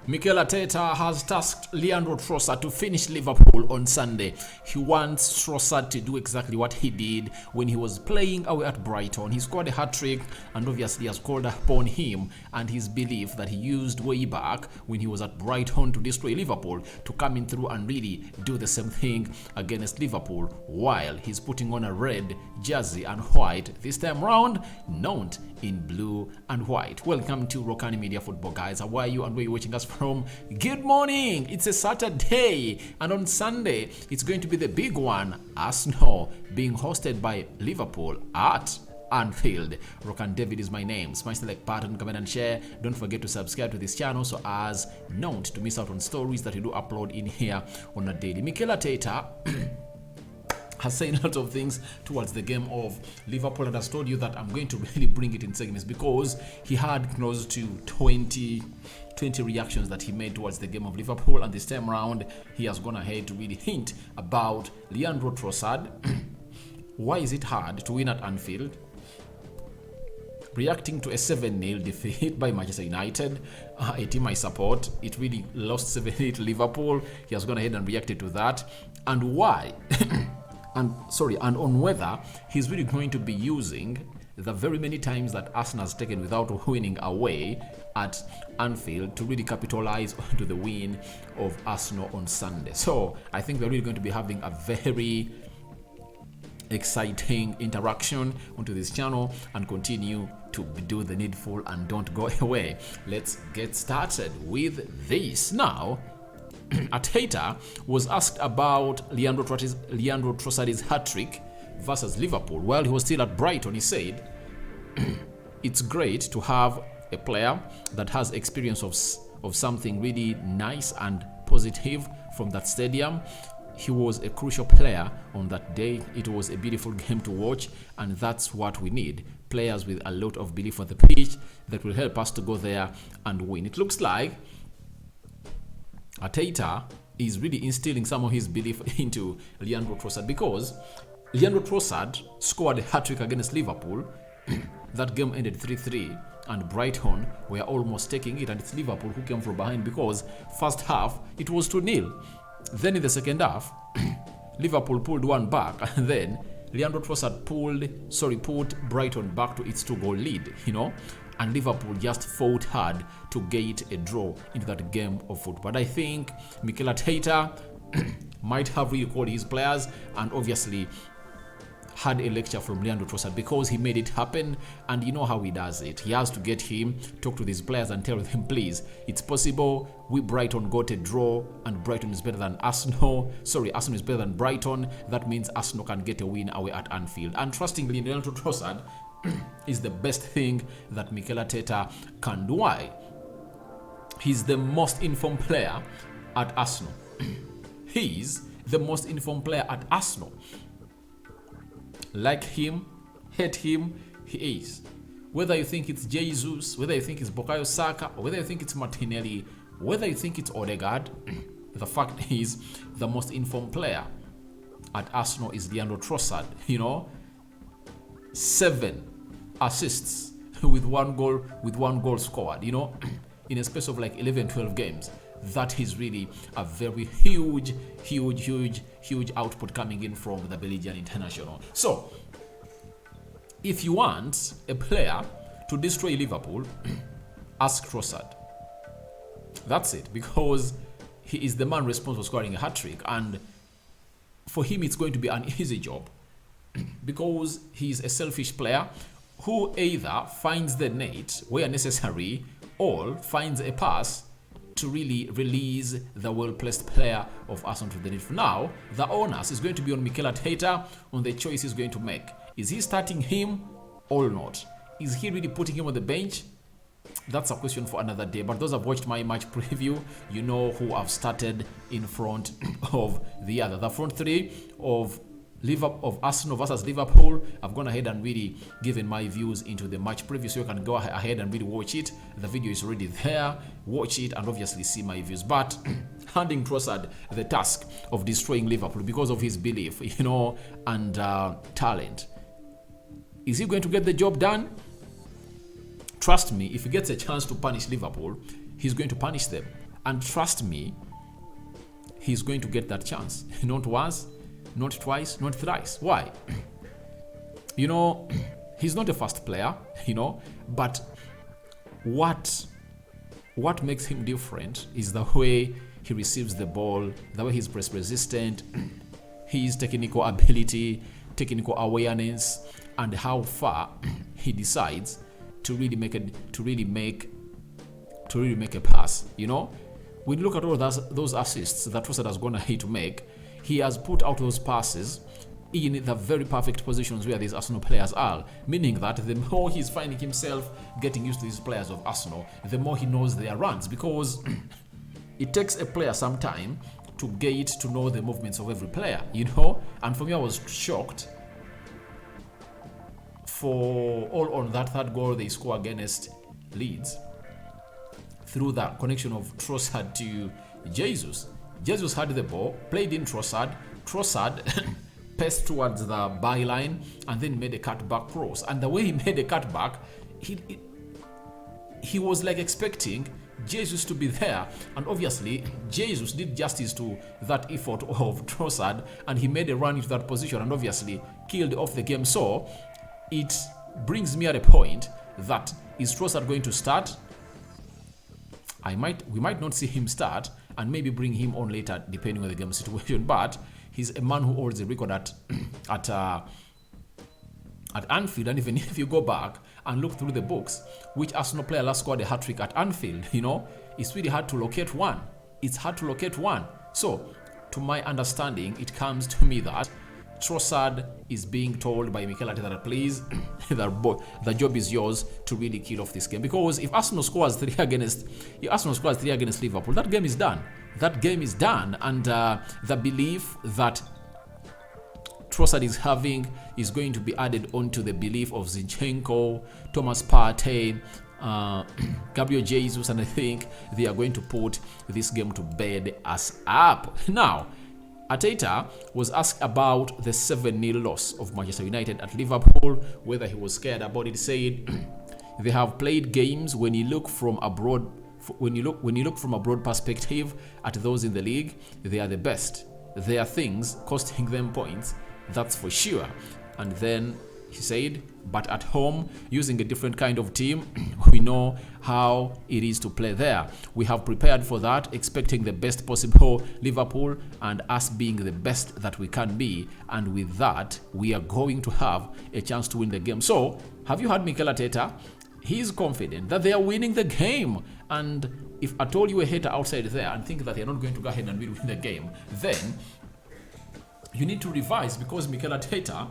Mikel Arteta has tasked Leandro Trossard to finish Liverpool on Sunday. He wants Trossard to do exactly what he did when he was playing away at Brighton. He scored a hat-trick and obviously has called upon him and his belief that he used way back when he was at Brighton to destroy Liverpool to come in through and really do the same thing against Liverpool while he's putting on a red jersey and white, this time round not in blue and white. Welcome to Rokani Media Football, guys. How are you and where are you watching us from? Good morning. It's a Saturday and on Sunday it's going to be the big one, Arsenal being hosted by Liverpool at Anfield. Rokani David is my name. Smash the like button, comment and share. Don't forget to subscribe to this channel so as not to miss out on stories that we do upload in here on a daily. Mikel Arteta has said a lot of things towards the game of Liverpool and has told you that I'm going to really bring it in segments because he had close to 20 reactions that he made towards the game of Liverpool, and this time around he has gone ahead to really hint about Leandro Trossard. Why is it hard to win at Anfield? Reacting to a 7-0 defeat by Manchester United, a team I support. It really lost 7-8 to Liverpool. He has gone ahead and reacted to that, and why and on whether he's really going to be using the very many times that Arsenal has taken without winning away at Anfield to really capitalize onto the win of Arsenal on Sunday. So I think we're really going to be having a very exciting interaction onto this channel and continue to do the needful and don't go away. Let's get started with this. Now, Arteta was asked about Leandro Trossard's hat-trick versus Liverpool while he was still at Brighton. He said, it's great to have a player that has experience of something really nice and positive from that stadium. He was a crucial player on that day. It was a beautiful game to watch, and that's what we need. Players with a lot of belief on the pitch that will help us to go there and win. It looks like Arteta is really instilling some of his belief into Leandro Trossard because Leandro Trossard scored a hat-trick against Liverpool. That game ended 3-3 and Brighton were almost taking it, and it's Liverpool who came from behind because first half it was 2-0. Then in the second half, Liverpool pulled one back, and then Leandro Trossard put Brighton back to its 2-goal lead, and Liverpool just fought hard to get a draw into that game of football. But I think Mikel Arteta might have recalled his players and obviously had a lecture from Leandro Trossard because he made it happen, and you know how he does it. He has to get him, talk to these players and tell them, please, it's possible. We Brighton got a draw and Brighton is better than Arsenal. Arsenal is better than Brighton. That means Arsenal can get a win away at Anfield. And trusting Leandro Trossard is the best thing that Mikel Arteta can do. Why? He's the most informed player at Arsenal. He's the most informed player at Arsenal. Like him, hate him, he is. Whether you think it's Jesus, whether you think it's Bukayo Saka, or whether you think it's Martinelli, whether you think it's Odegaard, the fact is the most informed player at Arsenal is Leandro Trossard. 7 assists with one goal scored, in a space of like 11-12 games. That is really a very huge output coming in from the Belgian international. So, if you want a player to destroy Liverpool, ask Trossard. That's it, because he is the man responsible for scoring a hat-trick, and for him it's going to be an easy job because he's a selfish player who either finds the net where necessary or finds a pass to really release the well-placed player of Arsenal to the net. Now, the onus is going to be on Mikel Arteta on the choice he's going to make. Is he starting him or not? Is he really putting him on the bench? That's a question for another day. But those who have watched my match preview, you know who I've started in front of the other. The front three of Arsenal versus Liverpool, I've gone ahead and really given my views into the match preview, so you can go ahead and really watch it. The video is already there. Watch it and obviously see my views. But handing Trossard the task of destroying Liverpool because of his belief, and talent, is he going to get the job done? Trust me, if he gets a chance to punish Liverpool, he's going to punish them. And trust me, he's going to get that chance. Not once, not twice, not thrice. Why? He's not a fast player, but what makes him different is the way he receives the ball, the way he's press resistant, his technical ability, technical awareness, and how far he decides to really make a pass. When you look at all those assists that Trossard has gone ahead to make, he has put out those passes in the very perfect positions where these Arsenal players are, meaning that the more he's finding himself getting used to these players of Arsenal, the more he knows their runs, because it takes a player some time to get to know the movements of every player, and for me, I was shocked for all on that third goal they score against Leeds through the connection of Trossard to Jesus. Jesus had the ball, played in Trossard passed towards the byline and then made a cutback cross. And the way he made a cutback, he was like expecting Jesus to be there. And obviously, Jesus did justice to that effort of Trossard, and he made a run into that position and obviously killed off the game. So it brings me at a point that, is Trossard going to start? We might not see him start, and maybe bring him on later depending on the game situation. But he's a man who holds a record at Anfield, and even if you go back and look through the books, which Arsenal player last scored a hat-trick at Anfield, it's really hard to locate one. It's hard to locate one. So, to my understanding, it comes to me that Trossard is being told by Mikel Arteta that, please, the job is yours to really kill off this game. Because if Arsenal scores 3 against Liverpool, that game is done. That game is done, and the belief that Trossard is having is going to be added onto the belief of Zinchenko, Thomas Partey, Gabriel Jesus, and I think they are going to put this game to bed as up. Now, Arteta was asked about the 7-0 loss of Manchester United at Liverpool, whether he was scared about it. He said, they have played games. When you look from abroad, when you look from a broad perspective at those in the league, they are the best. There are things costing them points, that's for sure. And then he said, but at home, using a different kind of team, we know how it is to play there. We have prepared for that, expecting the best possible Liverpool and us being the best that we can be. And with that, we are going to have a chance to win the game. So, have you heard Mikel Arteta? He is confident that they are winning the game. And if I told you a hater outside there and think that they are not going to go ahead and win the game, then you need to revise, because Mikel Arteta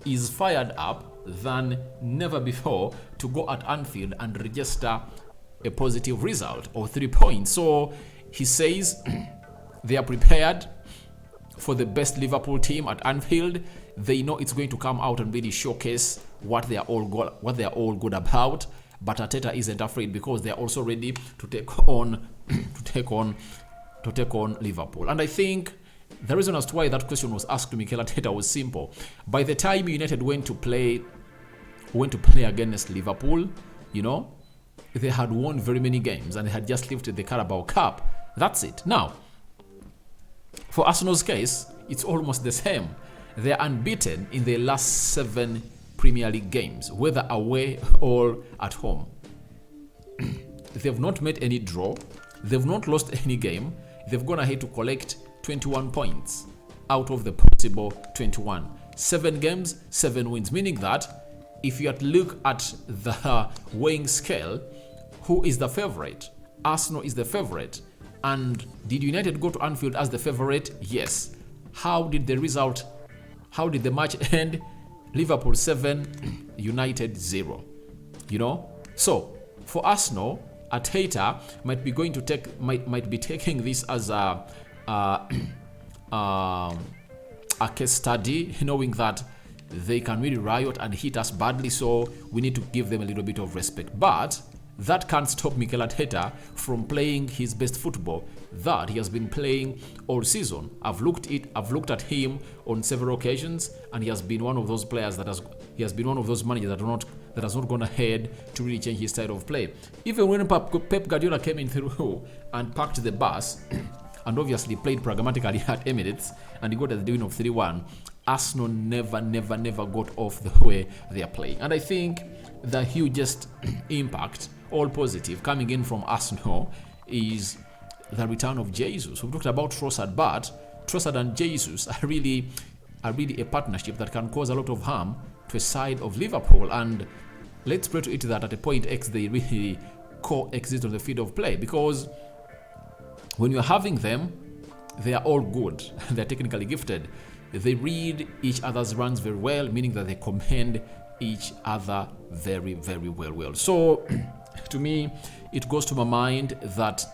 is fired up than never before to go at Anfield and register a positive result or 3 points. So he says they are prepared for the best Liverpool team at Anfield. They know it's going to come out and really showcase what they are all good about. But Arteta isn't afraid, because they are also ready to take on Liverpool. And I think the reason as to why that question was asked to Mikel Arteta was simple. By the time United went to play against Liverpool, they had won very many games and they had just lifted the Carabao Cup. That's it. Now, for Arsenal's case, it's almost the same. They're unbeaten in their last 7 Premier League games, whether away or at home. They've not made any draw. They've not lost any game. They've gone ahead to collect 21 points out of the possible 21. 7 games, 7 wins, meaning that if you look at the weighing scale, who is the favorite? Arsenal is the favorite. And did United go to Anfield as the favorite? Yes. How did the match end? Liverpool 7, United 0. So for Arsenal, Arteta might be taking this as a case study, knowing that they can really riot and hit us badly, so we need to give them a little bit of respect. But that can't stop Mikel Arteta from playing his best football that he has been playing all season. I've looked at him on several occasions, and he has been one of those players that has been one of those managers that that has not gone ahead to really change his style of play. Even when Pep Guardiola came in through and parked the bus and obviously played pragmatically at Emirates and he got at the win of 3-1, Arsenal never got off the way they are playing. And I think the hugest impact, all positive, coming in from Arsenal is the return of Jesus. We've talked about Trossard, but Trossard and Jesus are really a partnership that can cause a lot of harm to a side of Liverpool. And let's pray to it that at a point X they really coexist on the field of play, because when you're having them, they are all good. They're technically gifted. They read each other's runs very well, meaning that they commend each other very well. So to me, it goes to my mind that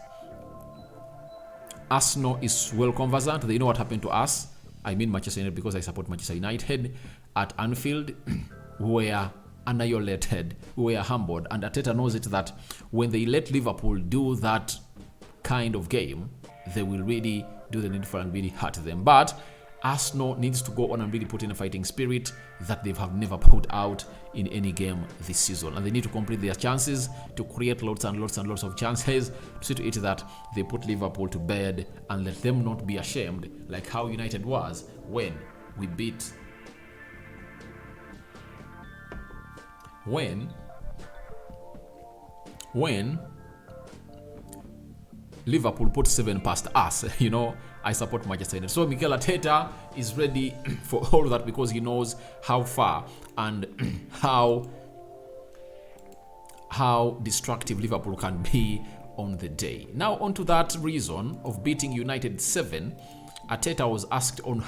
Arsenal is well conversant. They know what happened to us. I mean Manchester United, because I support Manchester United. At Anfield, we were annihilated, we were humbled, and Arteta knows it that when they let Liverpool do that kind of game, they will really do the needful and really hurt them. But Arsenal needs to go on and really put in a fighting spirit that they have never put out in any game this season. And they need to complete their chances, to create lots of chances, to see to it that they put Liverpool to bed and let them not be ashamed like how United was when we beat... When Liverpool put 7 past us, I support Manchester United. So Mikel Arteta is ready for all that, because he knows how far and how destructive Liverpool can be on the day. Now, onto that reason of beating United 7, Arteta was asked on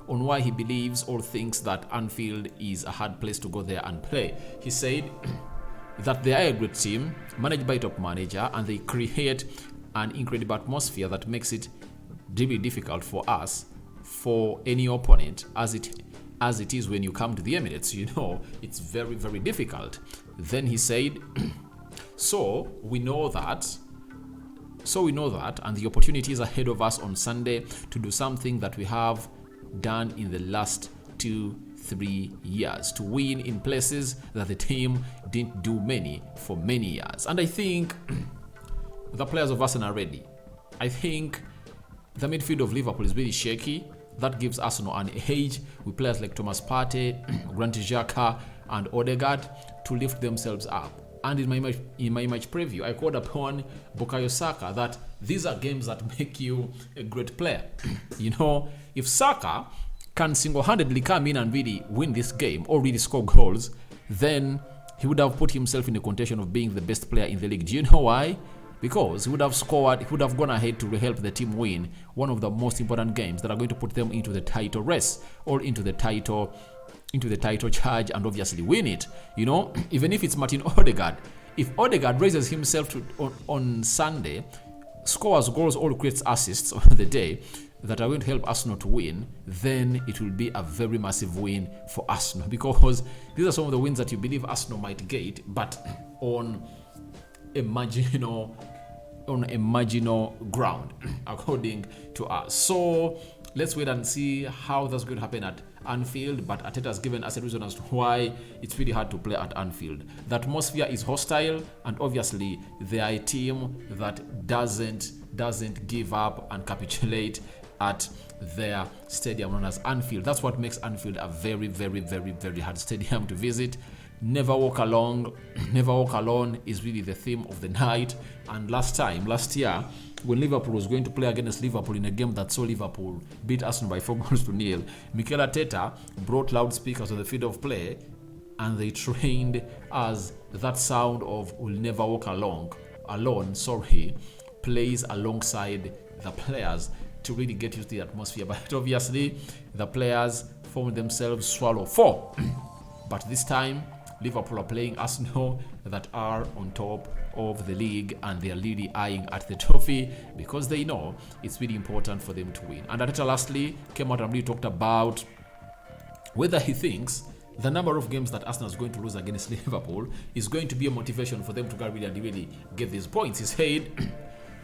why he believes or thinks that Anfield is a hard place to go there and play. He said that they are a great team, managed by a top manager, and they create an incredible atmosphere that makes it really difficult for us, for any opponent, as it is when you come to the Emirates. It's very difficult. Then he said, so we know that, and the opportunity is ahead of us on Sunday to do something that we have done in the last 2-3 years, to win in places that the team didn't do for many years. And I think the players of Arsenal are ready. I think the midfield of Liverpool is really shaky. That gives Arsenal an edge with players like Thomas Partey, Granit Xhaka, and Odegaard to lift themselves up. And in my match preview, I called upon Bukayo Saka that these are games that make you a great player. If Saka can single-handedly come in and really win this game or really score goals, then he would have put himself in a contention of being the best player in the league. Do you know why? Because he would have gone ahead to help the team win one of the most important games that are going to put them into the title race or into the title charge, and obviously win it. Even if it's Martin Odegaard, if Odegaard raises himself on Sunday, scores goals or creates assists on the day that are going to help Arsenal to win, then it will be a very massive win for Arsenal, because these are some of the wins that you believe Arsenal might get, but on a marginal ground, according to us. So let's wait and see how that's going to happen at Anfield. But Arteta has given us a reason as to why it's really hard to play at Anfield. The atmosphere is hostile, and obviously they are a team that doesn't give up and capitulate at their stadium known as Anfield. That's what makes Anfield a very hard stadium to visit. Never walk alone is really the theme of the night. And last year, when Liverpool was going to play against Liverpool in a game that saw Liverpool beat Arsenal by 4-0, Mikel Arteta brought loudspeakers on the field of play, and they trained as that sound of "We'll never walk alone" plays alongside the players to really get used to the atmosphere. But obviously, the players found themselves swallow 4. But this time, Liverpool are playing Arsenal that are on top of the league, and they are really eyeing at the trophy because they know it's really important for them to win. And Arteta lastly came out and really talked about whether he thinks the number of games that Arsenal is going to lose against Liverpool is going to be a motivation for them to really get these points. He said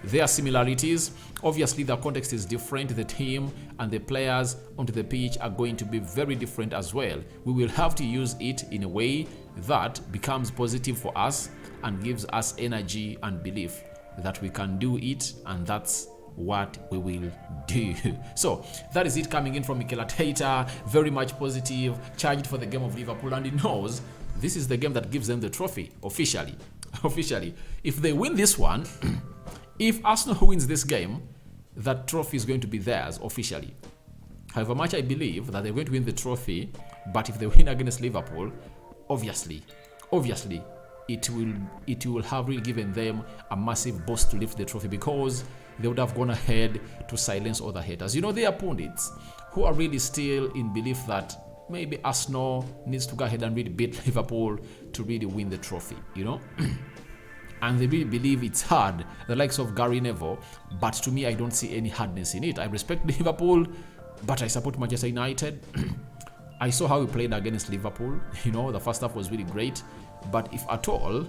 there are similarities. Obviously, the context is different. The team and the players onto the pitch are going to be very different as well. We will have to use it in a way that becomes positive for us and gives us energy and belief that we can do it, and that's what we will do. So that is it coming in from Mikel Arteta, very much positive, charged for the game of Liverpool, and he knows this is the game that gives them the trophy officially. If they win this one, if Arsenal wins this game, that trophy is going to be theirs officially. However much I believe that they're going to win the trophy, but if they win against Liverpool, obviously it will have really given them a massive boost to lift the trophy, because they would have gone ahead to silence other haters. There are pundits who are really still in belief that maybe Arsenal needs to go ahead and really beat Liverpool to really win the trophy, and they really believe it's hard, the likes of Gary Neville. But to me, I don't see any hardness in it. I respect Liverpool, but I support Manchester United. I saw how we played against Liverpool. The first half was really great, but if at all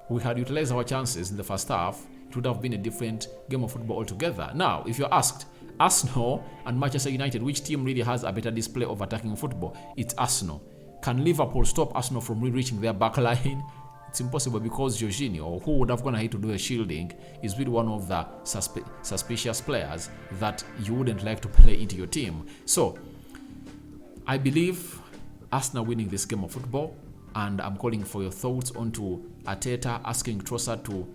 we had utilized our chances in the first half, it would have been a different game of football altogether. Now, if you're asked, Arsenal and Manchester United, which team really has a better display of attacking football? It's Arsenal. Can Liverpool stop Arsenal from really reaching their back line? It's impossible, because Jorginho, who would have gone ahead to do a shielding, is really one of the suspicious players that you wouldn't like to play into your team. So I believe Arsenal winning this game of football, and I'm calling for your thoughts onto Arteta asking Trossard to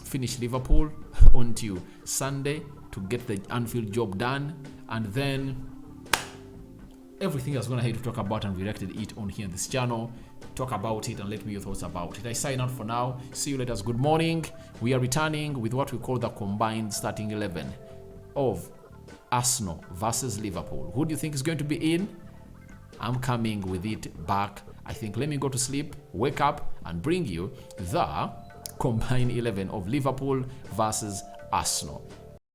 finish Liverpool onto Sunday to get the Anfield job done, and then everything that's going ahead to talk about and reacted it on here on this channel. Talk about it and let me your thoughts about it. I sign out for now. See you later. Good morning. We are returning with what we call the combined starting 11 of Arsenal versus Liverpool. Who do you think is going to be in? I'm coming with it back. I think let me go to sleep, wake up, and bring you the combined 11 of Liverpool versus Arsenal.